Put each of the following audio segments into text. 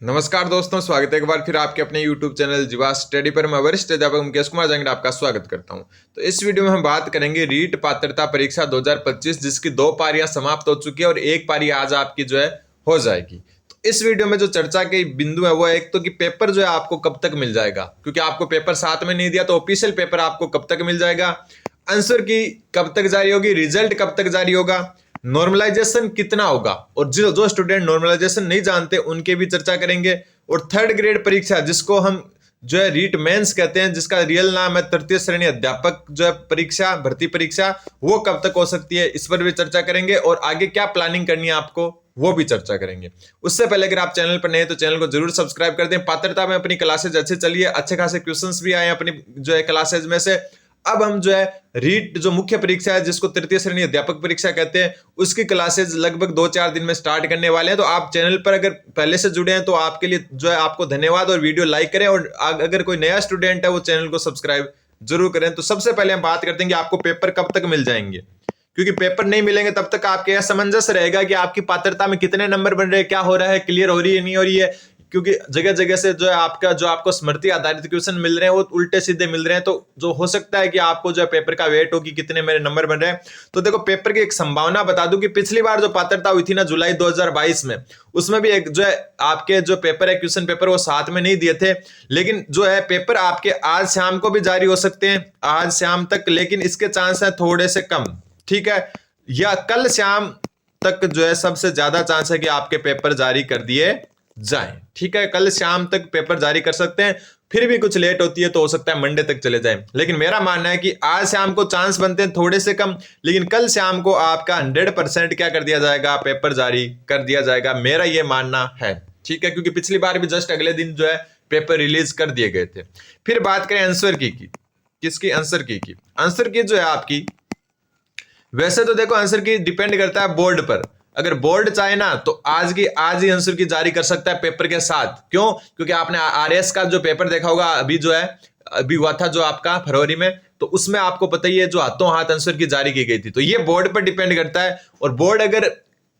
नमस्कार दोस्तों, स्वागत है एक बार फिर आपके अपने YouTube चैनल जीवास स्टडी पर। मैं वरिष्ठ अध्यापक मुकेश कुमार जंगड़ आपका स्वागत करता हूं। तो इस वीडियो में हम बात करेंगे रीट पात्रता परीक्षा 2025, जिसकी 2 पारियां समाप्त हो चुकी है और एक पारी आज आपकी जो है हो जाएगी। तो इस वीडियो में जो चर्चा के बिंदु है वो है एक तो कि पेपर जो है आपको कब तक मिल जाएगा, क्योंकि आपको पेपर साथ में नहीं दिया तो ऑफिशियल पेपर आपको कब तक मिल जाएगा, आंसर की कब तक जारी होगी, रिजल्ट कब तक जारी होगा, नॉर्मलाइजेशन कितना होगा, और जो स्टूडेंट नॉर्मलाइजेशन नहीं जानते उनके भी चर्चा करेंगे। और थर्ड ग्रेड परीक्षा, जिसको हम जो है रीट मेंस कहते हैं, जिसका रियल नाम है तृतीय श्रेणी अध्यापक जो है परीक्षा, भर्ती परीक्षा, वो कब तक हो सकती है, इस पर भी चर्चा करेंगे। और आगे क्या प्लानिंग करनी है आपको, वो भी चर्चा करेंगे। उससे पहले अगर आप चैनल पर नए हैं तो चैनल को जरूर सब्सक्राइब कर दें। पात्रता में अपनी क्लासेज अच्छे चलिए, अच्छे खासे क्वेश्चंस भी आए अपनी जो है क्लासेज में से। अब हम जो है रीट जो मुख्य परीक्षा है, जिसको तृतीय श्रेणी अध्यापक परीक्षा कहते हैं, उसकी क्लासेज लगभग 2-4 दिन में स्टार्ट करने वाले हैं। तो आप चैनल पर अगर पहले से जुड़े हैं तो आपके लिए जो है आपको धन्यवाद, और वीडियो लाइक करें, और अगर कोई नया स्टूडेंट है वो चैनल को सब्सक्राइब जरूर करें। तो सबसे पहले हम बात करते हैं कि आपको पेपर कब तक मिल जाएंगे, क्योंकि पेपर नहीं मिलेंगे तब तक आपके असमंजस रहेगा कि आपकी पात्रता में कितने नंबर बन रहे हैं, क्या हो रहा है, क्लियर हो रही है नहीं हो रही है, क्योंकि जगह जगह से जो है आपको स्मृति आधारित क्वेश्चन मिल रहे हैं वो उल्टे सीधे मिल रहे हैं। तो जो हो सकता है कि आपको जो है पेपर का वेट हो कि कितने मेरे नंबर बन रहे हैं। तो देखो, पेपर की एक संभावना बता दूं कि पिछली बार जो पात्रता हुई थी ना जुलाई 2022 में, उसमें भी एक जो है आपके जो पेपर है, क्वेश्चन पेपर, वो साथ में नहीं दिए थे। लेकिन जो है पेपर आपके आज शाम को भी जारी हो सकते हैं, आज शाम तक, लेकिन इसके चांस है थोड़े से कम, ठीक है, या कल शाम तक जो है सबसे ज्यादा चांस है कि आपके पेपर जारी कर दिए जाएं, ठीक है। कल शाम तक पेपर जारी कर सकते हैं, फिर भी कुछ लेट होती है तो हो सकता है मंडे तक चले जाए। लेकिन मेरा मानना है कि आज शाम को चांस बनते हैं थोड़े से कम, लेकिन कल शाम को आपका 100% क्या कर दिया जाएगा, पेपर जारी कर दिया जाएगा, मेरा यह मानना है, ठीक है। क्योंकि पिछली बार भी जस्ट अगले दिन जो है पेपर रिलीज कर दिए गए थे। फिर बात करें आंसर की किसकी, आंसर की आंसर की जो है आपकी, वैसे तो देखो आंसर की डिपेंड करता है बोर्ड पर। अगर बोर्ड चाहे ना तो आज ही आंसर की जारी कर सकता है पेपर के साथ। क्यों? क्योंकि आपने आरएस का जो पेपर देखा होगा, अभी हुआ था जो आपका फरवरी में, तो उसमें आपको पता ही है जो हाथों हाथ आंसर की जारी की गई थी। तो ये बोर्ड पर डिपेंड करता है, और बोर्ड अगर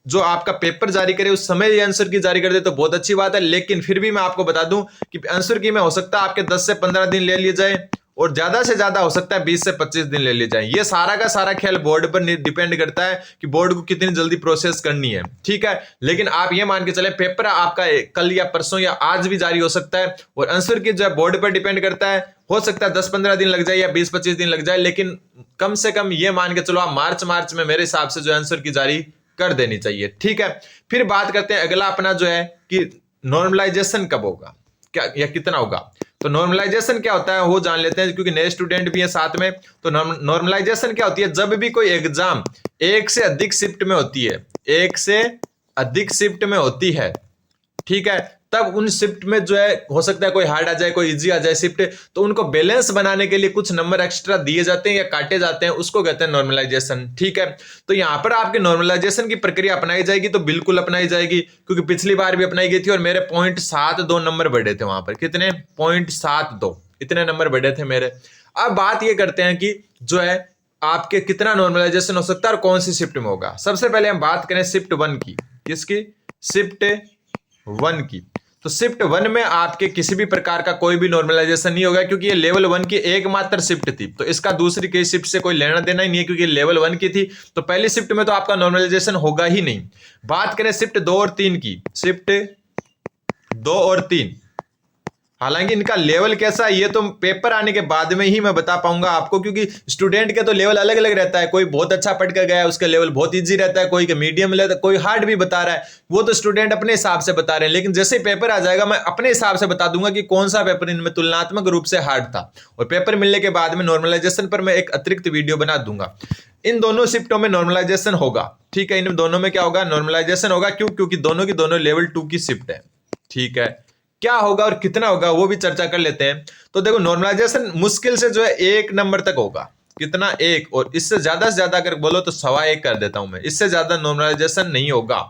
जो आपका पेपर जारी करे उस समय ये आंसर की जारी कर दे तो बहुत अच्छी बात है। लेकिन फिर भी मैं आपको बता दूं कि आंसर की में हो सकता है आपके 10 से 15 दिन ले लिए जाए, और ज्यादा से ज्यादा हो सकता है 20 से 25 दिन ले लिए जाए। ये सारा का सारा खेल बोर्ड पर डिपेंड करता है कि बोर्ड को कितनी जल्दी प्रोसेस करनी है, ठीक है। लेकिन आप ये मान के चले पेपर आपका कल या परसों या आज भी जारी हो सकता है, और आंसर की जो है बोर्ड पर डिपेंड करता है। हो सकता है 10-15 दिन लग जाए या 20-25 दिन लग जाए, लेकिन कम से कम ये मान के चलो आप मार्च में मेरे हिसाब से जो आंसर की जारी कर देनी चाहिए, ठीक है। फिर बात करते हैं अगला अपना जो है कि नॉर्मलाइजेशन कब होगा, क्या या कितना होगा। तो नॉर्मलाइजेशन क्या होता है वो जान लेते हैं, क्योंकि नए स्टूडेंट भी है साथ में। तो नॉर्मलाइजेशन क्या होती है, जब भी कोई एग्जाम एक से अधिक शिफ्ट में होती है, एक से अधिक शिफ्ट में होती है, ठीक है, तब उन शिफ्ट में जो है हो सकता है कोई हार्ड आ जाए, कोई इजी आ जाए शिफ्ट, तो उनको बैलेंस बनाने के लिए कुछ नंबर एक्स्ट्रा दिए जाते हैं या काटे जाते हैं, उसको कहते हैं नॉर्मलाइजेशन, ठीक है। तो यहां पर आपके नॉर्मलाइजेशन की प्रक्रिया अपनाई जाएगी, तो बिल्कुल अपनाई जाएगी, क्योंकि पिछली बार भी अपनाई गई थी और मेरे 0.72 नंबर बढ़े थे वहां पर। कितने? 0.72, इतने नंबर बढ़े थे मेरे। अब बात ये करते हैं कि जो है आपके कितना नॉर्मलाइजेशन हो सकता है और कौन सी शिफ्ट में होगा। सबसे पहले हम बात करें शिफ्ट 1 की। किसकी? शिफ्ट 1 की। तो शिफ्ट 1 में आपके किसी भी प्रकार का कोई भी नॉर्मलाइजेशन नहीं होगा, क्योंकि ये लेवल 1 की एकमात्र शिफ्ट थी। तो इसका दूसरी किसी शिफ्ट से कोई लेना देना ही नहीं है, क्योंकि लेवल 1 की थी। तो पहली शिफ्ट में तो आपका नॉर्मलाइजेशन होगा ही नहीं। बात करें शिफ्ट 2 और 3 की। शिफ्ट 2 और 3, हालांकि इनका लेवल कैसा है ये तो पेपर आने के बाद में ही मैं बता पाऊंगा आपको, क्योंकि स्टूडेंट के तो लेवल अलग अलग रहता है। कोई बहुत अच्छा पढ़ कर गया है, उसका लेवल बहुत इजी रहता है, कोई मीडियम लेता है, कोई हार्ड भी बता रहा है, वो तो स्टूडेंट अपने हिसाब से बता रहे हैं। लेकिन जैसे ही पेपर आ जाएगा मैं अपने हिसाब से बता दूंगा कि कौन सा पेपर इनमें तुलनात्मक रूप से हार्ड था, और पेपर मिलने के बाद में नॉर्मलाइजेशन पर मैं एक अतिरिक्त वीडियो बना दूंगा। इन दोनों शिफ्टों में नॉर्मलाइजेशन होगा, ठीक है। इन दोनों में क्या होगा? नॉर्मलाइजेशन होगा। क्यों? क्योंकि दोनों की दोनों लेवल 2 की शिफ्ट है, ठीक है। क्या होगा और कितना होगा वो भी चर्चा कर लेते हैं। तो देखो, नॉर्मलाइजेशन मुश्किल से जो है 1 नंबर तक होगा। कितना? 1, और इससे ज्यादा अगर बोलो तो 1.25 कर देता हूं मैं, इससे ज्यादा नॉर्मलाइजेशन नहीं होगा,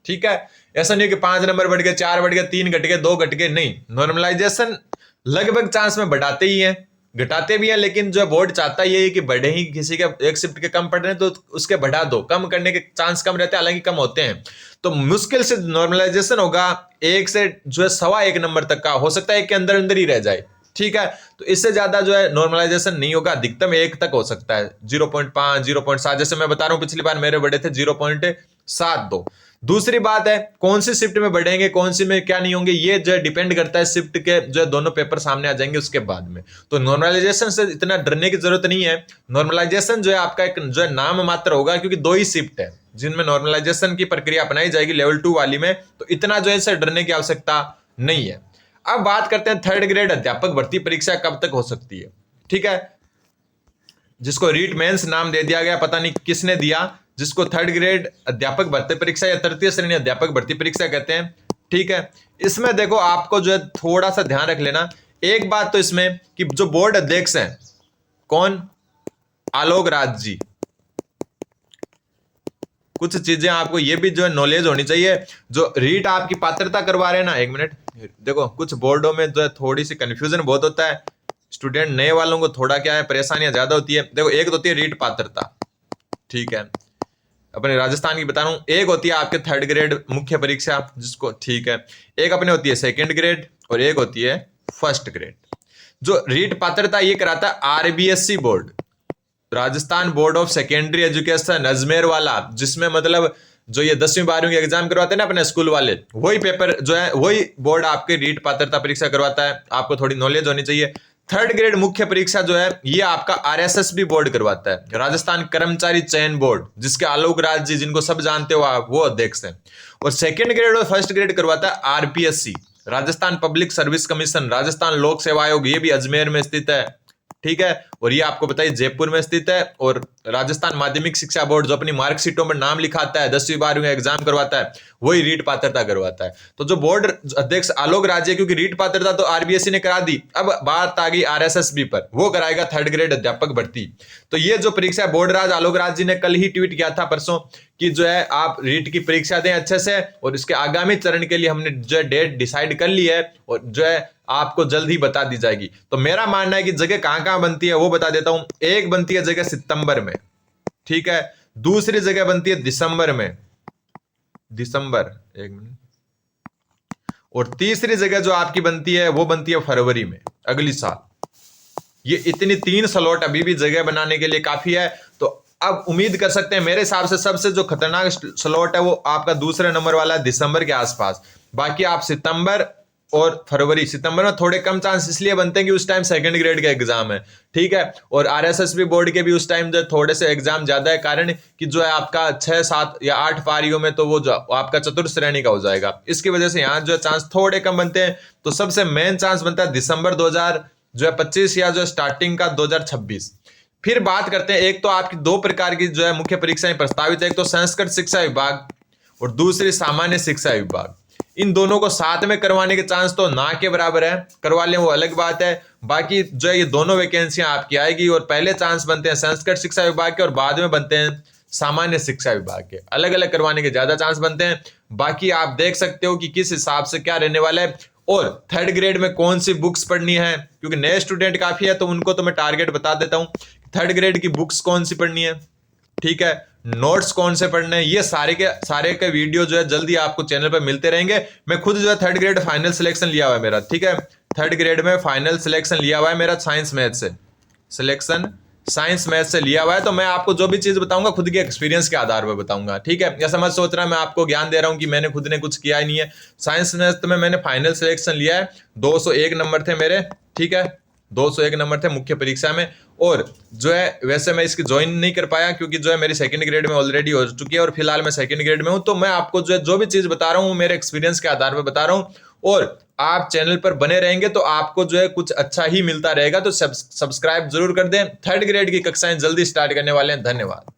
ठीक है। ऐसा नहीं कि 5 नंबर बढ़ गए, 4 बढ़ गए, 3 घट गए, 2 घट गए, नहीं। नॉर्मलाइजेशन लगभग चांस में बढ़ाते ही हैं, घटाते भी हैं, लेकिन जो बोर्ड चाहता है ये है कि बढ़े ही, किसी के एक शिफ्ट के कम पड़ रहे हैं तो उसके बढ़ा दो, कम करने के चांस कम रहते हैं, हालांकि कम होते हैं। तो मुश्किल से नॉर्मलाइजेशन होगा 1 से जो है 1.25 नंबर तक का, हो सकता है 1 के अंदर अंदर ही रह जाए, ठीक है। तो इससे ज्यादा जो है नॉर्मलाइजेशन नहीं होगा, अधिकतम 1 तक हो सकता है, 0.5 0.7, जैसे मैं बता रहा हूं पिछली बार मेरे बढ़े थे 0.72। दूसरी बात है कौन सी शिफ्ट में बढ़ेंगे कौन सी में क्या नहीं होंगे, ये जो है डिपेंड करता है शिफ्ट के जो है दोनों पेपर सामने आ जाएंगे उसके बाद में। तो नॉर्मलाइजेशन से इतना डरने की जरूरत नहीं है। नॉर्मलाइजेशन जो है आपका एक जो है नाम मात्र होगा, क्योंकि 2 ही शिफ्ट है जिनमें नॉर्मलाइजेशन की प्रक्रिया अपनाई जाएगी लेवल 2 वाली में, तो इतना जो है इससे डरने की आवश्यकता नहीं है। अब बात करते हैं 3rd ग्रेड अध्यापक भर्ती परीक्षा कब तक हो सकती है, ठीक है, जिसको रीट मेंस नाम दे दिया गया, पता नहीं किसने दिया, जिसको 3rd ग्रेड अध्यापक भर्ती परीक्षा या तृतीय श्रेणी अध्यापक भर्ती परीक्षा कहते हैं, ठीक है। इसमें देखो आपको जो है थोड़ा सा ध्यान रख लेना एक बात, तो इसमें कि जो बोर्ड अध्यक्ष हैं कौन, आलोक राज जी, कुछ चीजें आपको ये भी जो है नॉलेज होनी चाहिए। जो रीट आपकी पात्रता करवा रहे हैं ना, 1 मिनट देखो, कुछ बोर्डों में जो है थोड़ी सी कंफ्यूजन बहुत होता है, स्टूडेंट नए वालों को थोड़ा क्या है परेशानियां ज्यादा होती है। देखो एक तो होती है रीट पात्रता, ठीक है, अपने राजस्थान की बता रहा हूं, एक होती है आपके 3rd ग्रेड मुख्य परीक्षा जिसको, ठीक है, एक अपने होती है 2nd ग्रेड और एक होती है 1st ग्रेड। जो रीट पात्रता ये कराता है RBSC board, Rajasthan board of secondary education Ajmer वाला, जिसमें मतलब जो ये 10वीं 12वीं के एग्जाम करवाते हैं ना अपने स्कूल वाले, वही पेपर जो है वही बोर्ड आपके रीट पात्रता परीक्षा करवाता है। आपको थोड़ी नॉलेज होनी चाहिए। 3rd ग्रेड मुख्य परीक्षा जो है ये आपका आरएसएसबी बोर्ड करवाता है, राजस्थान कर्मचारी चयन बोर्ड, जिसके आलोक राज जी, जिनको सब जानते हो आप, वो अध्यक्ष हैं। और 2nd ग्रेड और 1st ग्रेड करवाता है RPSC, Rajasthan public service commission, Rajasthan लोक सेवा आयोग, ये भी अजमेर में स्थित है, ठीक है। और ये आपको बताइए जयपुर में स्थित है। और राजस्थान माध्यमिक शिक्षा बोर्ड जो अपनी मार्कशीटों में नाम लिखाता है, 10वीं 12वीं का एग्जाम करवाता है, वही रीट पात्रता करवाता है। तो जो बोर्ड अध्यक्ष आलोक राज है, क्योंकि रीट पात्रता तो आरबीएससी ने करा दी, अब बात आ गई आरएसएसबी पर, वो कराएगा 3rd ग्रेड अध्यापक भर्ती। तो ये जो परीक्षा बोर्ड राज आलोक राज जी ने कल ही ट्वीट किया था परसों कि जो है आप रीट की परीक्षा दें अच्छे से, और इसके आगामी चरण के लिए हमने जो है डेट डिसाइड कर ली है और जो है आपको जल्द ही बता दी जाएगी। तो मेरा मानना है कि जगह कहां कहां बनती है वो बता देता हूं। एक बनती है जगह सितंबर में, ठीक है, दूसरी जगह बनती है दिसंबर में, दिसंबर 1 मिनट, और तीसरी जगह जो आपकी बनती है वो बनती है फरवरी में अगली साल। ये इतनी 3 स्लॉट अभी भी जगह बनाने के लिए काफी है। तो अब उम्मीद कर सकते हैं मेरे हिसाब से सबसे जो खतरनाक स्लॉट है वो आपका दूसरे नंबर वाला है, दिसंबर के आसपास। बाकी आप सितंबर और फरवरी, सितंबर में थोड़े कम चांस इसलिए बनते हैं कि उस टाइम 2nd ग्रेड का एग्जाम है, ठीक है। और आरएसएसबी बोर्ड के भी उस टाइम जो थोड़े से एग्जाम ज्यादा है, कारण कि जो है आपका 6 7 या 8 पारियों में तो वो जो आपका चतुर्थ श्रेणी का हो जाएगा, इसकी वजह से यहाँ जो चांस थोड़े कम बनते हैं। तो सबसे मेन चांस बनता है दिसंबर 2025 या जो स्टार्टिंग का 2026। फिर बात करते हैं, एक तो आपकी 2 प्रकार की जो है मुख्य परीक्षाएं प्रस्तावित है, एक तो संस्कृत शिक्षा विभाग और दूसरी सामान्य शिक्षा विभाग। इन दोनों को साथ में करवाने के चांस तो ना के बराबर है, करवा लें वो अलग बात है। बाकी जो है ये दोनों वैकेंसियां आपकी आएगी, और पहले चांस बनते हैं संस्कृत शिक्षा विभाग के और बाद में बनते हैं सामान्य शिक्षा विभाग के, अलग अलग करवाने के ज्यादा चांस बनते हैं। बाकी आप देख सकते हो कि किस हिसाब से क्या रहने वाला है, और 3rd ग्रेड में कौन सी बुक्स पढ़नी है, क्योंकि नए स्टूडेंट काफी है तो उनको तो मैं टारगेट बता देता हूं। 3rd ग्रेड की बुक्स कौन सी पढ़नी है, ठीक है, नोट्स कौन से पढ़ने हैं, ये सारे के वीडियो जो है जल्दी आपको चैनल पर मिलते रहेंगे। मैं खुद जो है 3rd ग्रेड फाइनल सिलेक्शन लिया हुआ है मेरा, ठीक है, 3rd ग्रेड में फाइनल सिलेक्शन लिया हुआ है मेरा, साइंस मैथ से सिलेक्शन, साइंस मैथ से लिया हुआ है। तो मैं आपको जो भी चीज बताऊंगा खुद के एक्सपीरियंस के आधार पर बताऊंगा, ठीक है। ऐसा मत सोच रहा मैं आपको ज्ञान दे रहा हूं कि मैंने खुद ने कुछ किया ही नहीं है। साइंस मैथ में मैंने फाइनल सिलेक्शन लिया है, 201 नंबर थे मेरे, ठीक है, 201 नंबर थे मुख्य परीक्षा में। और जो है वैसे मैं इसकी ज्वाइन नहीं कर पाया क्योंकि जो है मेरी 2nd ग्रेड में ऑलरेडी हो चुकी है और फिलहाल मैं 2nd ग्रेड में हूं। तो मैं आपको जो है जो भी चीज बता रहा हूं मेरे एक्सपीरियंस के आधार पर बता रहा हूं, और आप चैनल पर बने रहेंगे तो आपको जो है कुछ अच्छा ही मिलता रहेगा। तो सब्सक्राइब जरूर कर दें। 3rd ग्रेड की कक्षाएं जल्दी स्टार्ट करने वाले हैं। धन्यवाद।